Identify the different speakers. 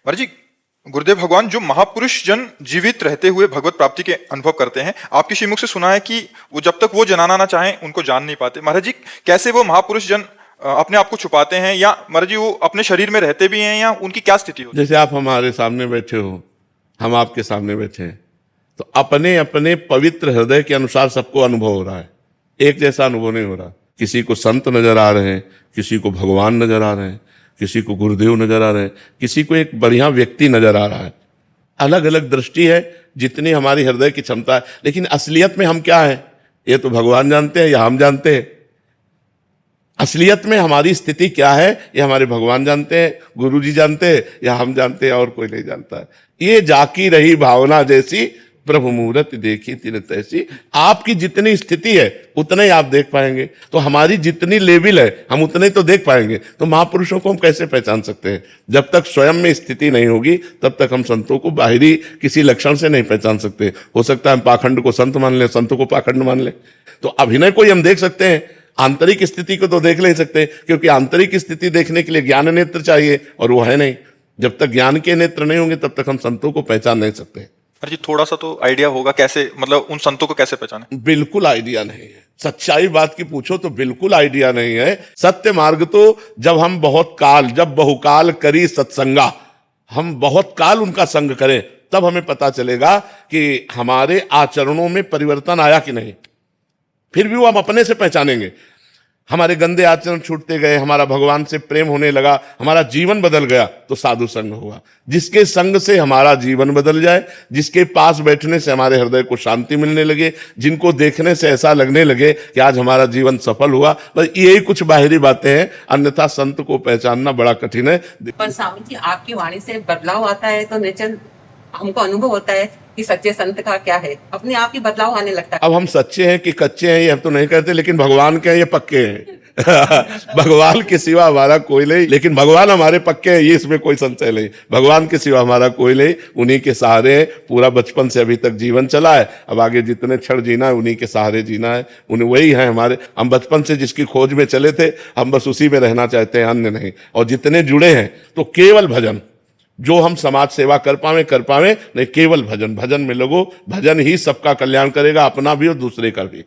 Speaker 1: महाराज जी, गुरुदेव भगवान जो महापुरुष जन जीवित रहते हुए भगवत प्राप्ति के अनुभव करते हैं, आपके श्रीमुख से सुना है कि वो जब तक वो जनाना ना चाहें उनको जान नहीं पाते। महाराज जी, कैसे वो महापुरुष जन अपने आप को छुपाते हैं, या महाराज जी वो अपने शरीर में रहते भी हैं, या उनकी क्या स्थिति होती है?
Speaker 2: जैसे आप हमारे सामने बैठे हो, हम आपके सामने बैठे हैं, तो अपने अपने पवित्र हृदय के अनुसार सबको अनुभव हो रहा है, एक जैसा अनुभव नहीं हो रहा। किसी को संत नजर आ रहे हैं, किसी को भगवान नजर आ रहे हैं, किसी को गुरुदेव नजर आ रहे हैं, किसी को एक बढ़िया व्यक्ति नजर आ रहा है। अलग अलग दृष्टि है जितनी हमारी हृदय की क्षमता है। लेकिन असलियत में हम क्या है, ये तो भगवान जानते हैं या हम जानते हैं। असलियत में हमारी स्थिति क्या है, ये हमारे भगवान जानते हैं, गुरु जी जानते हैं, या हम जानते हैं, और कोई नहीं जानता है। ये जाकी रही भावना जैसी, प्रभु मूरत देखी तिन तैसी। आपकी जितनी स्थिति है उतना ही आप देख पाएंगे। तो हमारी जितनी लेवल है हम उतने ही तो देख पाएंगे। तो महापुरुषों को हम कैसे पहचान सकते हैं? जब तक स्वयं में स्थिति नहीं होगी तब तक हम संतों को बाहरी किसी लक्षण से नहीं पहचान सकते। हो सकता है हम पाखंड को संत मान लें, संतों को पाखंड मान लें। तो अभिनय को हम देख सकते हैं, आंतरिक स्थिति को तो देख नहीं सकते, क्योंकि आंतरिक स्थिति देखने के लिए ज्ञान नेत्र चाहिए, और वो है नहीं। जब तक ज्ञान के नेत्र नहीं होंगे तब तक हम संतों को पहचान नहीं सकते।
Speaker 1: जी, थोड़ा सा तो आइडिया होगा कैसे, मतलब उन संतों को कैसे पहचाने?
Speaker 2: बिल्कुल आइडिया नहीं है। सच्चाई बात की पूछो तो बिल्कुल आइडिया नहीं है। सत्य मार्ग तो जब हम जब बहुकाल करी सत्संगा, हम बहुत काल उनका संग करें, तब हमें पता चलेगा कि हमारे आचरणों में परिवर्तन आया कि नहीं। फिर भी वो हम अपने से पहचानेंगे। हमारे गंदे आचरण छूटते गए, हमारा भगवान से प्रेम होने लगा, हमारा जीवन बदल गया, तो साधु संग हुआ। जिसके संग से हमारा जीवन बदल जाए, जिसके पास बैठने से हमारे हृदय को शांति मिलने लगे, जिनको देखने से ऐसा लगने लगे कि आज हमारा जीवन सफल हुआ, बस यही कुछ बाहरी बातें हैं। अन्यथा संत को पहचानना बड़ा कठिन है।
Speaker 3: पर स्वामी जी, आपकी वाणी से बदलाव आता है तो निश्चय हमको अनुभव होता है कि सच्चे संत का क्या है, अपने आप ही बदलाव आने लगता है।
Speaker 2: अब हम सच्चे हैं कि कच्चे हैं ये हम तो नहीं कहते, लेकिन भगवान के हैं ये पक्के हैं। भगवान के सिवा हमारा कोई नहीं, लेकिन भगवान हमारे पक्के हैं, ये इसमें कोई संशय नहीं। भगवान के सिवा हमारा कोई नहीं, उन्हीं के सहारे पूरा बचपन से अभी तक जीवन चला है। अब आगे जितने क्षण जीना है उन्हीं के सहारे जीना है। उन्हें वही है हमारे। हम बचपन से जिसकी खोज में चले थे, हम बस उसी में रहना चाहते हैं, अन्य नहीं। और जितने जुड़े हैं तो केवल भजन, जो हम समाज सेवा कर पावे नहीं, केवल भजन। भजन में लगो, भजन ही सबका कल्याण करेगा, अपना भी और दूसरे का भी।